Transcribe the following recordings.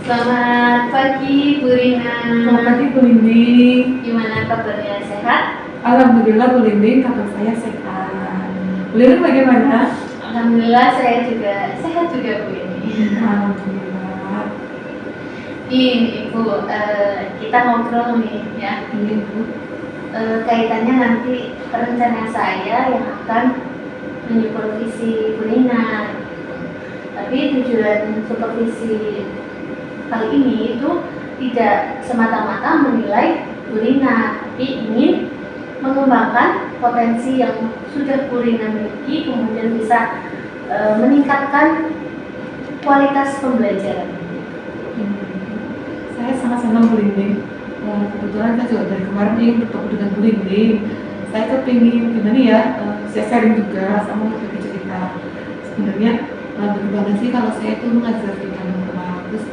Selamat pagi Bu Rina. Selamat pagi Bu Linding. Gimana kabarnya, sehat? Alhamdulillah Bu Linding, kabar saya sehat. Bu Linding bagaimana? Alhamdulillah saya juga sehat juga Bu ini. Alhamdulillah. Ini Ibu, kita ngobrol nih ya. Ini Bu. Kaitannya nanti rencana saya yang akan menyupervisi Bu Rina. Tapi tujuan supervisi kali ini itu tidak semata-mata menilai Bu Rina, tapi ingin mengembangkan potensi yang sudah Bu Rina miliki, kemudian bisa meningkatkan kualitas pembelajaran. Saya sangat senang Bu Linding. Kebetulan saya juga dari kemarin ingin bertemu dengan Bu Linding. Saya kepingin gimana ya, saya sharing juga sama berbagi cerita. Sebenarnya bagaimana sih kalau saya itu mengajar di dalam kelas, terus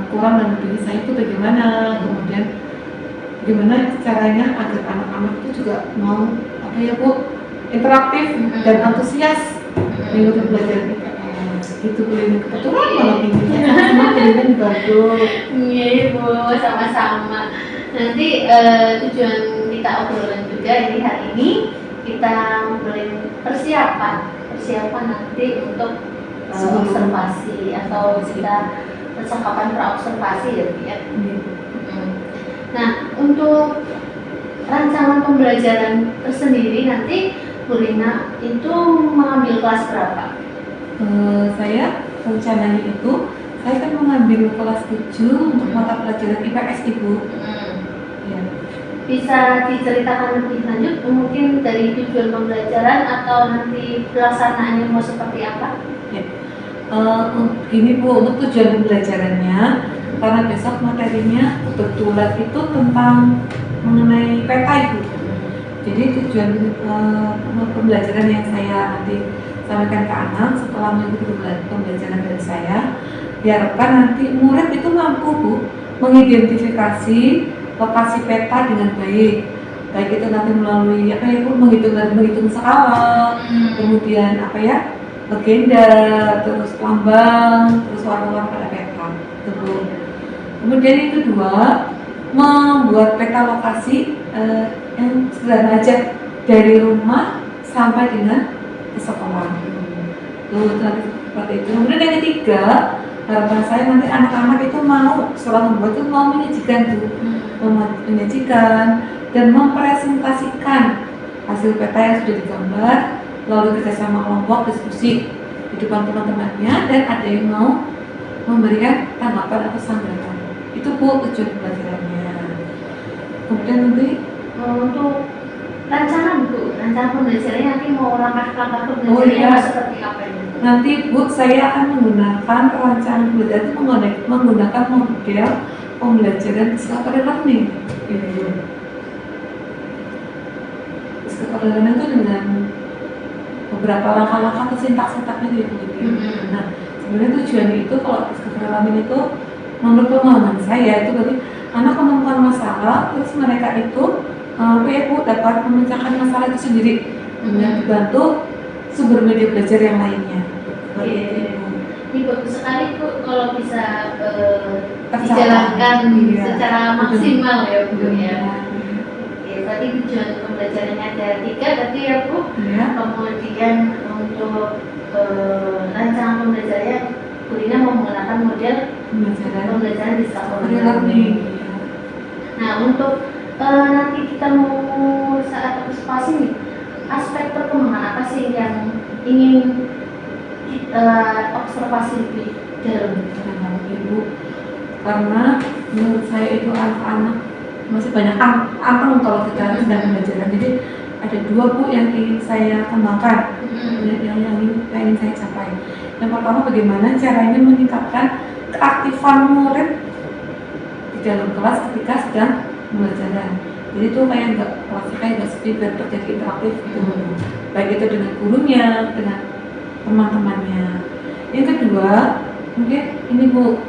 kurang dan lebih saya itu bagaimana, kemudian gimana caranya agar anak-anak itu juga mau apa ya Bu, interaktif dan antusias mengikuti belajar IPS. Itu boleh kebetulan malam ini sama boleh dibantu. Iya Bu, sama-sama. Nanti tujuan kita obrolan juga ini hari ini kita ngobrolin persiapan nanti untuk observasi atau kita percakapan praobservasi ya Bu ya. Nah, untuk rancangan pembelajaran tersendiri nanti Bu Rina itu mengambil kelas berapa? Saya rencananya itu saya kan mengambil kelas 7 untuk mata pelajaran IPS Ibu. Ya. Bisa diceritakan lebih lanjut mungkin dari tujuan pembelajaran atau nanti pelaksanaannya mau seperti apa? Ya. Gini Bu, untuk tujuan pembelajarannya karena besok materinya kebetulan itu tentang mengenai peta Ibu. Jadi tujuan pembelajaran yang saya nanti sampaikan ke anak setelah mengikuti pembelajaran dari saya, diharapkan nanti murid itu mampu Bu mengidentifikasi lokasi peta dengan baik itu nanti melalui apa ya Bu, menghitung skala, kemudian apa ya, legenda, terus lambang, terus warna-warna pada peta itu Bu. Kemudian yang kedua, membuat peta lokasi yang sederhana aja dari rumah sampai dengan ke sekolah. Tuh, seperti itu. Kemudian yang ketiga, harapan saya nanti anak-anak itu mau setelah membuat itu mau menyajikan dan mempresentasikan hasil peta yang sudah digambar, lalu kerjasama kelompok diskusi di depan teman-temannya, dan ada yang mau memberikan tanggapan atau sanggahan. Itu Bu tujuan pembelajarannya. Kemudian nanti untuk rencana pembelajarannya nanti mau langkah-langkah pembelajarannya seperti apa ini? Nanti Bu, saya akan menggunakan perancangan pembelajaran itu menggunakan model pembelajaran discovery learning. Discovery learning itu dengan beberapa langkah-langkah atau sintak-sintaknya gitu. Nah, sebenarnya tujuannya itu kalau discovery learning itu menurut pemahaman saya itu berarti anak menemukan masalah, terus mereka itu dapat memecahkan masalah itu sendiri dengan dibantu sumber media belajar yang lainnya. Ini bagus sekali Bu kalau bisa dijalankan secara maksimal ya Bu ya. Tadi tujuan pembelajarannya ada 3 tadi ya Bu. Kemudian untuk rancangan pembelajarannya Bu Rina mau menggunakan model pembelajaran discovery learning. Nah, untuk nanti kita mau saat observasi nih, aspek perkembangan apa sih yang ingin kita observasi lebih dalam Ibu? Karena menurut saya itu anak-anak masih banyak angkang kalau kita sedang belajar. Jadi ada 2 Bu yang ingin saya kembangkan, yang ingin saya capai. Yang pertama, bagaimana caranya meningkatkan keaktifan murid di dalam kelas ketika sedang pembelajaran. Jadi itu kelasnya nggak sepi, biar terjadi interaktif gitu. Baik itu dengan gurunya, dengan teman-temannya. Yang kedua, mungkin ini Bu,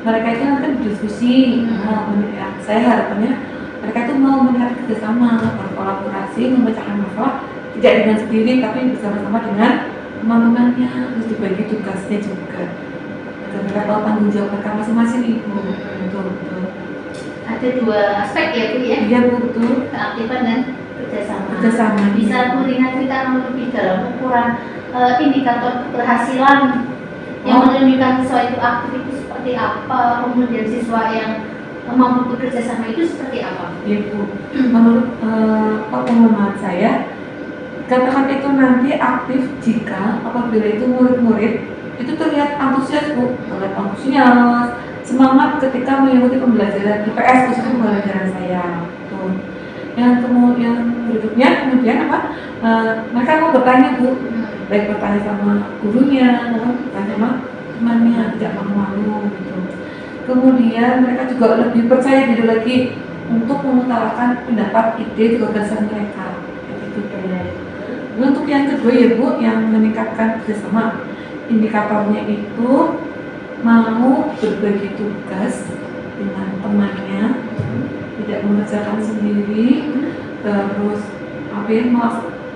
mereka itu nanti berdiskusi. Saya harapannya mereka itu mau melihat kerjasama, berkolaborasi, memecahkan masalah tidak dengan sendiri tapi bersama-sama dengan teman-temannya, terus dibagi tugasnya juga. Agar mereka mereka tahu tanggung jawab mereka masing-masing ibu. Betul. Ada dua aspek ya Bu ya, Iya betul. keaktifan dan kerjasama. Kerjasama. Bisa Bu Rina ceritakan lebih dalam ukuran indikator keberhasilan yang menunjukkan siswa itu aktif itu seperti apa, kemudian siswa yang mampu bekerja sama itu seperti apa? Iya Bu. Menurut pengalaman saya, katakan itu nanti aktif jika apabila itu murid-murid itu terlihat antusias Bu, terlihat antusias, semangat ketika mengikuti pembelajaran IPS khususnya pembelajaran saya. Tuh. Yang berikutnya kemudian apa? Mereka mau bertanya Bu, baik bertanya sama gurunya, bertanya sama temannya, tidak malu-malu gitu. Kemudian mereka juga lebih percaya diri lagi untuk mengutarakan pendapat, ide, gagasan mereka. Itu deh. Untuk yang kedua ya Bu, yang meningkatkan kerjasama, indikatornya itu mau berbagi tugas dengan temannya, tidak mengerjakan sendiri, terus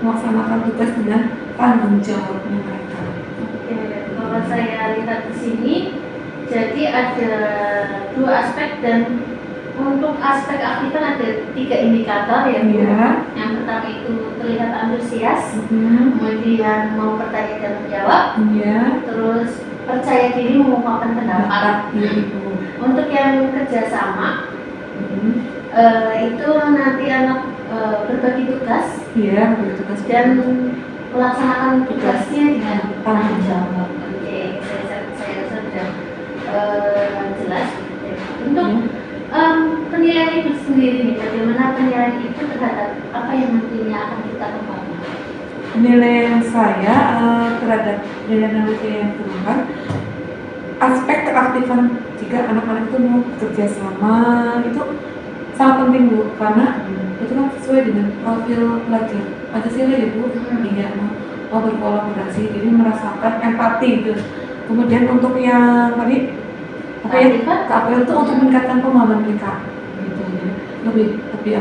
melaksanakan tugas dengan tanggung jawabnya mereka. Oke, kalau saya lihat di sini, jadi ada dua aspek dan untuk aspek aktifan ada 3 indikator ya Bu. Iya. Yang pertama itu terlihat antusias, kemudian mau bertanya dan menjawab, terus percaya diri mengungkapkan pendapat. Iya Ibu. Untuk yang kerjasama, itu nanti anak berbagi tugas, Iya, berbagi tugas dan melaksanakan tugasnya dengan tanggung jawab. Oke, saya rasa sudah jelas. Untuk penilaian itu sendiri nih, bagaimana penilaian itu terhadap apa yang nantinya akan kita kembangkan? Penilaian saya terhadap penilaian saya yang kembangkan, aspek keaktifan jika anak-anak itu mau bekerja sama itu sangat penting Bu, karena itu kan sesuai dengan profil pelajar Pancasila ya Bu. Iya, mau berkolaborasi, jadi merasakan empati gitu. Kemudian untuk yang tadi keaktifan itu untuk meningkatkan pemahaman mereka gitu. Jadi lebih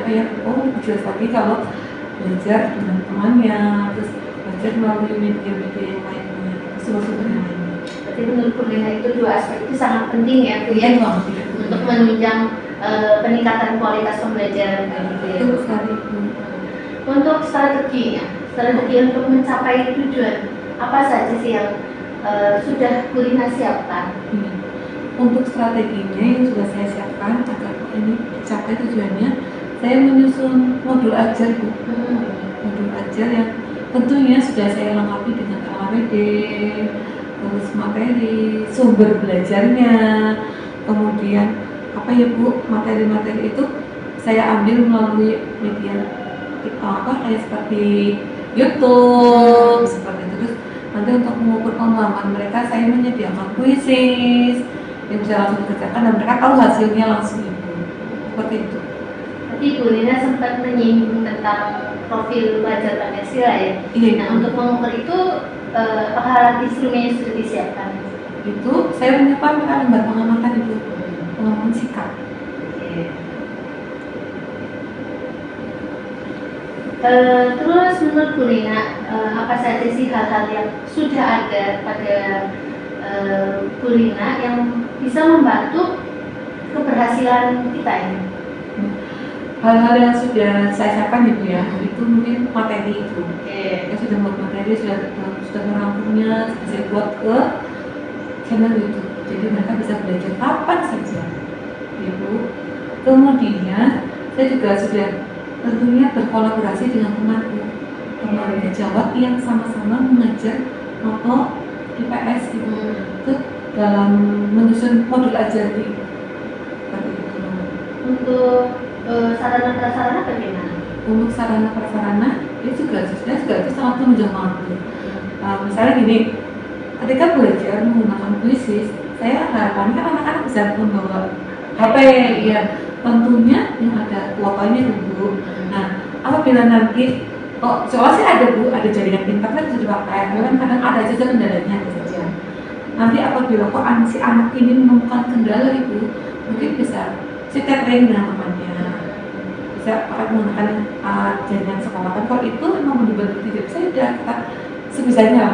jelas lagi kalau belajar dengan temannya, terus belajar melalui media-media yang lainnya, sumber-sumber yang lainnya. Berarti menurut Bu Rina itu dua aspek itu sangat penting ya Bu ya, untuk menunjang peningkatan kualitas pembelajaran gitu ya. Betul sekali Bu. Untuk strategi untuk mencapai tujuan apa saja sih yang sudah Bu Rina siapkan? Untuk strateginya yang sudah saya siapkan agar ini dicapai tujuannya, saya menyusun modul ajar Bu. Modul ajar yang tentunya sudah saya lengkapi dengan LAPD, terus materi, sumber belajarnya, kemudian apa ya Bu, materi-materi itu saya ambil melalui media kayak seperti YouTube seperti itu. Terus nanti untuk mengukur pemahaman mereka, saya menyediakan kuisis yang bisa langsung dikerjakan dan mereka tahu hasilnya langsung Ibu. Seperti itu. Tadi Bu Rina sempat menyinggung tentang profil pelajar Pancasila ya. Iya. Nah, untuk mengukur itu apakah instrumennya sudah disiapkan? Itu saya menyiapkan lembar pengamatan Ibu, pengamatan sikap. Terus menurut Bu Rina, apa saja sih hal-hal yang sudah ada pada Bu Rina yang bisa membantu keberhasilan kita ini? Hal-hal yang sudah saya siapkan Ibu ya, itu mungkin materi itu. Saya sudah buat materi, sudah merangkumnya, saya buat ke channel YouTube. Jadi mereka bisa belajar kapan saja Ibu. Kemudian saya juga sudah tentunya berkolaborasi dengan temanku, teman sejawat yang sama-sama mengajar moto IPS Ibu. Itu dalam menyusun modul ajar seperti itu. Untuk sarana prasarana bagaimana? Untuk sarana prasarana itu juga itu sangat menunjang waktu. Misalnya gini, ketika belajar menggunakan kuisis, saya harapannya anak-anak bisa membawa HP ya, tentunya yang ada kuotanya dulu. Nah, apabila nanti soalnya sih ada Bu, ada jaringan internet bisa dipakai, memang kadang ada saja kendalanya saja. Nanti apabila si anak ini menemukan kendala Ibu, mungkin bisa chatting dengan temannya, bisa menggunakan jaringan sekolah. Kan kalau itu memang dibantu tidak bisa, sudah kita sebisanya.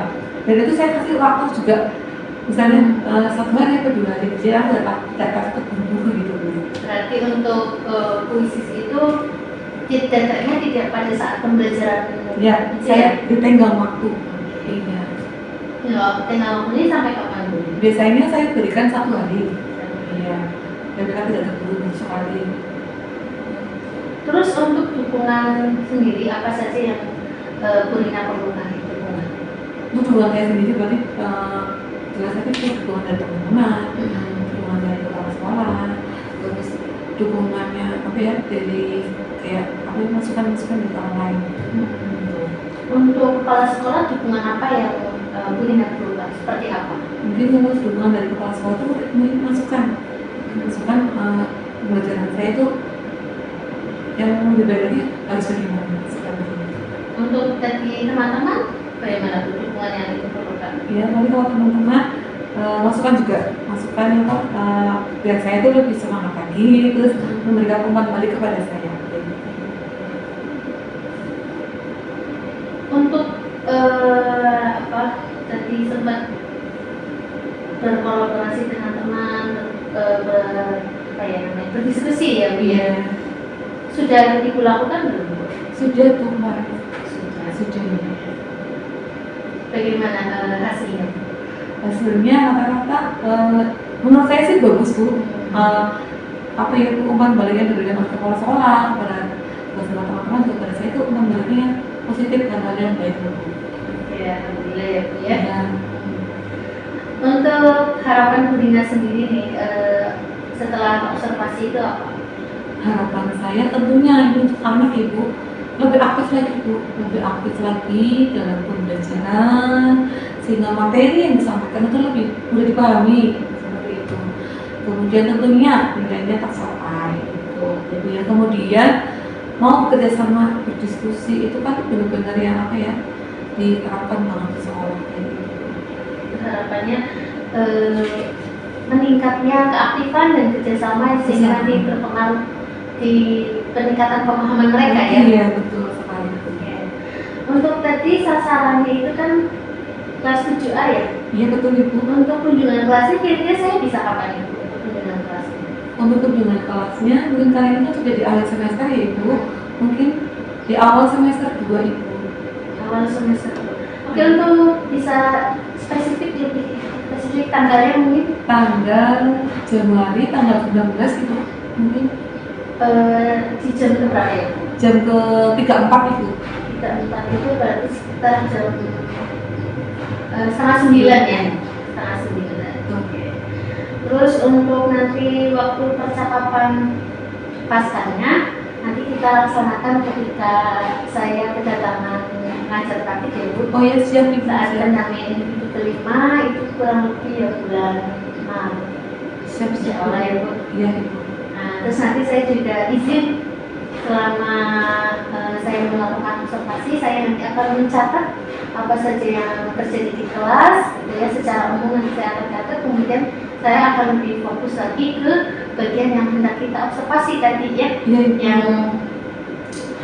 Dan itu saya kasih waktu juga Misalnya satu hari atau 2 hari, jadi aku dapat terburu gitu Bu. Berarti untuk puisi itu datanya tidak pada saat pembelajaran. Ya, saya ditenggang waktu. Iya. Ya, tengah waktunya sampai kapan Bu? Biasanya saya berikan 1 hari. Iya. Dan mereka tidak terburu sekali. Terus untuk dukungan sendiri apa saja yang Bu Rina perlukan dukungan? Untuk dukungan saya sendiri berarti jelas saja itu dukungan dari teman-teman, dukungan dari kepala sekolah, terus dukungannya apa ya dari kayak apa ya, masukan-masukan dari orang lain. Untuk kepala sekolah dukungan apa yang Bu Rina perlukan? Seperti apa? Mungkin kalau dukungan dari kepala sekolah itu mungkin masukan pembelajaran saya itu yang lebih baik lagi harus bagaimana seperti itu. Untuk dari teman-teman bagaimana dukungan yang diperlukan? Ya, tapi kalau teman-teman masukan juga, masukan yang biar saya itu lebih semangat lagi, terus memberikan umpan balik kepada saya. Untuk tadi sempat berkolaborasi dengan teman, berdiskusi ya Bu ya. Sudah dilakukan belum Bu? Sudah tuh Mbak. Sudah. Bagaimana hasilnya? Hasilnya rata-rata menurut saya sih bagus Bu. Apa ya umpan baliknya diberikan oleh kepala sekolah kepada teman-teman kepada saya itu umpan baliknya positif dan hal yang baik Bu. Ya, alhamdulillah ya Bu ya. Ya. Untuk harapan Bu Rina sendiri nih setelah observasi itu apa? Harapan saya tentunya ini untuk anak Ibu lebih aktif lagi Bu, lebih aktif lagi dalam pembelajaran sehingga materi yang disampaikan itu lebih mudah dipahami seperti itu. Kemudian tentunya nilainya tercapai gitu. Jadi ya kemudian mau bekerja sama berdiskusi itu kan benar-benar yang apa ya diterapkan banget di sekolah gitu. Harapannya meningkatnya keaktifan dan kerjasama sehingga nanti berpengaruh di peningkatan pemahaman mereka ya. Iya betul sekali. Ya. Untuk tadi sasarannya itu kan kelas 7A ya. Iya betul Ibu. Untuk kunjungan kelasnya kira-kira saya bisa kapan Ibu untuk kunjungan kelasnya? Untuk kunjungan kelasnya mungkin kali ini sudah di akhir semester ya Ibu, mungkin di awal semester 2 Ibu. Awal semester 2. Oke, untuk bisa spesifik tanggalnya mungkin Tanggal Januari tanggal 19 itu mungkin di jam berapa ya? jam ke 34 itu. 34 itu berarti sekitar jam 8:30 ya? 8:30. Oke. Terus untuk nanti waktu percakapan paskanya nanti kita laksanakan ketika saya kedatangan ngajar praktik ya Bu. Oh ya siap Ibu. Saat pendampingan individu kelima itu kurang lebih ya bulan Maret. Siap Insya Allah ya Bu. Iya Ibu. Nah, terus nanti saya juga izin selama saya melakukan observasi, saya nanti akan mencatat apa saja yang terjadi di kelas, gitu ya, secara umum nanti saya akan catat, kemudian saya akan lebih fokus lagi ke bagian yang hendak kita observasi tadi ya, Iya Ibu. yang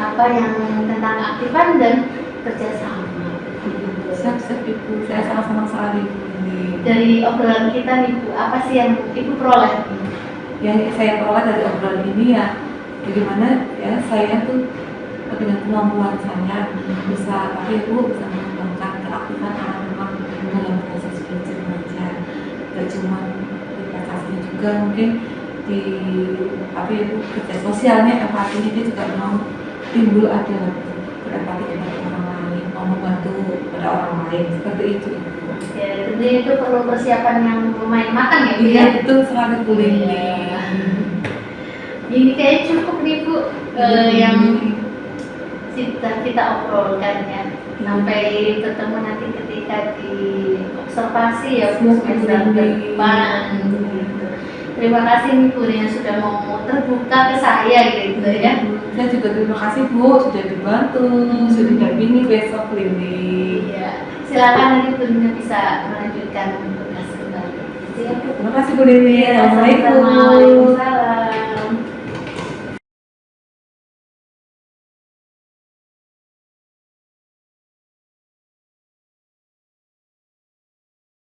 apa yang tentang keaktifan dan kerjasama. Siap Ibu. Saya sangat senang sekali Ibu ini. Dari obrolan kita nih Bu, apa sih yang Ibu peroleh? Yang saya peroleh dari obrolan ini ya bagaimana ya saya tuh dengan kemampuan saya bisa tapi Ibu bisa mengembangkan keaktifan anak-anak dalam proses belajar mengajar. Gak cuma di prestasinya juga mungkin di apa Ibu kerja sosialnya empatinya dia juga mau timbul ada berempati kepada orang lain, mau membantu pada orang lain seperti itu Ibu. Ya, tentunya itu perlu persiapan yang lumayan matang ya Bu ya. Iya betul sekali Bu Lini. Iya. Ini kayaknya cukup nih Bu yang kita obrolkan ya. Sampai ketemu nanti ketika di observasi ya Bu semester depan. Gitu. Terima kasih nih Bu yang sudah mau terbuka ke saya gitu ya. Saya juga terima kasih Bu sudah dibantu, sudah didampingi besok Lini. Iya. Silakan nanti Bu bisa melanjutkan tugas kembali. Terima kasih Bu Lini. Assalamualaikum. Waalaikumsalam.